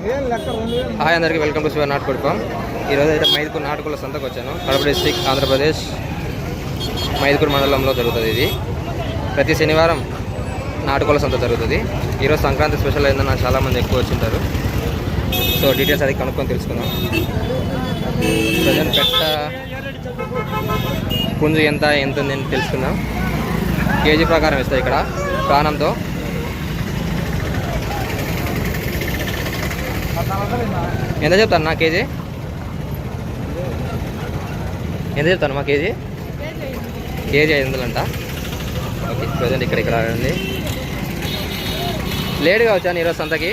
Hi అందరికీ welcome to Shiva నాటుకోడి form. ఈరోజు అయితే మైదుకూరు నాటుకోళ్ళ సంతకు వచ్చాను. కడప డిస్ట్రిక్ట్ ఆంధ్రప్రదేశ్ మైదుకూరు మండలంలో జరుగుతుంది. ఇది ప్రతి శనివారం నాటుకోళ్ళ సంత జరుగుతుంది. ఈరోజు సంక్రాంతి స్పెషల్ అయిందని చాలామంది ఎక్కువ వచ్చింటారు. సో డీటెయిల్స్ అది కనుక్కొని తెలుసుకుందాం. ప్రజెంట్ పెట్ట పుంజు ఎంత ఉందని తెలుసుకుందాం. కేజీ ప్రకారం ఇస్తాయి ఇక్కడ ప్రాణంతో. ఎంత చెప్తాను నా కేజీ? ఎంత చెప్తాను మా కేజీ? కేజీ 500 అంట. ఓకే, ప్రజెంట్ ఇక్కడ ఉంది. లేట్గా వచ్చాను ఈరోజు సంతకి,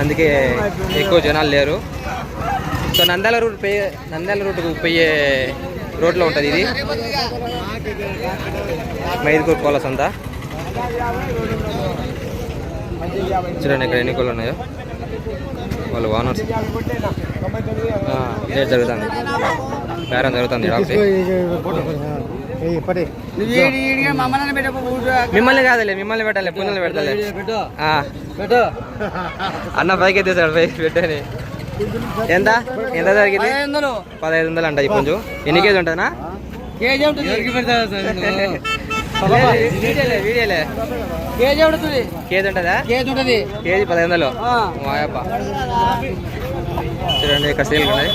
అందుకే ఎక్కువ జనాలు లేరు. సో నంద్యాల రూట్కు పోయే రోడ్లో ఉంటుంది ఇది మైదుకూరు కోళ్ళ సంత. చూడండి ఇక్కడ ఎన్ని కోళ్ళు ఉన్నాయో. వాళ్ళు ఓనర్స్. రేట్ జరుగుతుంది, బేరం జరుగుతుంది. మిమ్మల్ని కాదులే, మిమ్మల్ని పెట్టాలి, పుల్లలు పెట్టాలి. అన్న పైకి ఎత్తేసాడు, పైకి పెట్టని. ఎంత జరిగింది? 1500 అంట ఈ పుంజు. ఎన్ని కేజీ ఉంటుందా? కేజీ ఉంటుంది. కేజీ ఉంటుందా? కేజీ 1500. మాయబ్బా. చూడండి ఇక్కడ సేల్ ఉన్నాయి.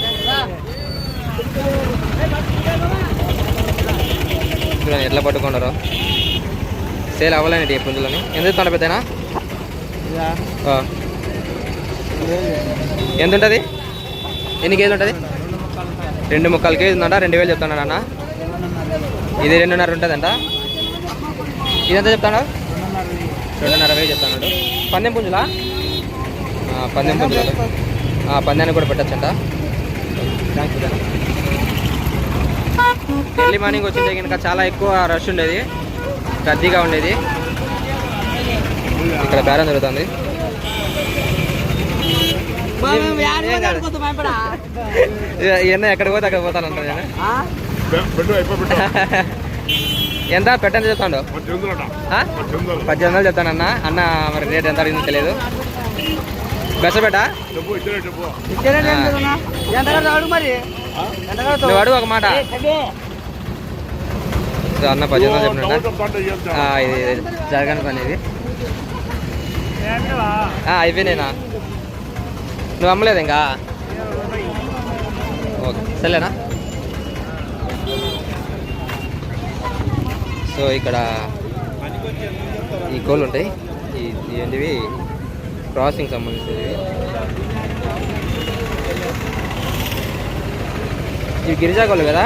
చూడండి ఎట్లా పట్టుకున్నారు. సేల్ అవ్వాలండి ఈ పుంజులని. ఎంత ఇస్తాను పెద్దనా? ఎంత ఉంటుంది? ఎన్ని కేజీ ఉంటుంది? 2.25 కేజీ ఉందంట. 2000 చెప్తాడు అన్న. ఇది 2.5 ఉంటుందంట. ఇదంతా చెప్తాడు? 2.5 చెప్తాడు. పందెం పుంజులా? పందెం పుంజులు. పందెన్ని కూడా పెట్టచ్చంట. థ్యాంక్స్. ఎర్లీ మార్నింగ్ వచ్చింటే కనుక చాలా ఎక్కువ రష్ ఉండేది, రద్దీగా ఉండేది. ఇక్కడ బేరం జరుగుతుంది. ఇవన్నీ ఎక్కడికి పోతే అక్కడ పోతాను అంటాను. ఎంత పెట్టని చెప్తాడు? 1800 చెప్తానన్నా. అన్న మరి రేట్ ఎంత అడిగిందో తెలియదు. బెస్ట్ పెట్టా నువ్వు అడుగు ఒక మాట. అన్న 1800 చెప్పినట్ట. ఇది జరగని పని. ఇది అయిపోయినాయినా? నువ్వు అమ్మలేదు ఇంకా? ఓకే సరేనా. సో ఇక్కడ ఈ కోళ్ళు ఉంటాయి. ఏంటివి? క్రాసింగ్ సంబంధించినవి. ఇవి గిరిజా కోళ్ళు కదా?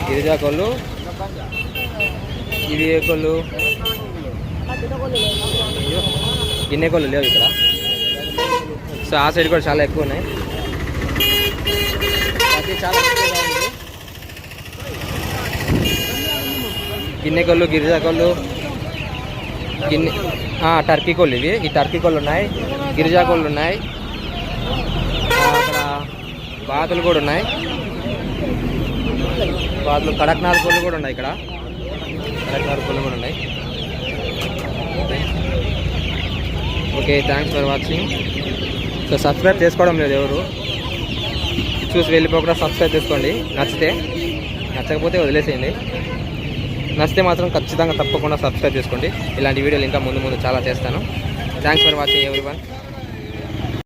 గిరిజా కోళ్ళు. ఇవి ఏ కోళ్ళు? గిన్నె కోళ్ళు లేవు ఇక్కడ. సో ఆ సైడ్ కూడా చాలా ఎక్కువ ఉన్నాయి. అది చాలా ఎక్కువగా ఉంది. గిన్నె కోళ్ళు, గిరిజా కోళ్ళు, టర్కీ కోళ్ళు. ఇవి ఈ టర్కీ కోళ్ళు ఉన్నాయి, గిరిజా కోళ్ళు ఉన్నాయి. అక్కడ బాతులు కూడా ఉన్నాయి. బాతులు, కడక్నాథ్ కోళ్ళు కూడా ఉన్నాయి ఇక్కడ. కడక్నాథ్ కోళ్ళు కూడా ఉన్నాయి. Okay, thanks for watching. So subscribe చేసుకోవడం లేదు ఎవరు, చూసి వెళ్ళిపోకుండా సబ్స్క్రైబ్ చేసుకోండి. నచ్చకపోతే వదిలేసేయండి. నచ్చితే మాత్రం ఖచ్చితంగా తప్పకుండా సబ్స్క్రైబ్ చేసుకోండి. ఇలాంటి వీడియోలు ఇంకా ముందు చాలా చేస్తాను. Thanks for watching everyone.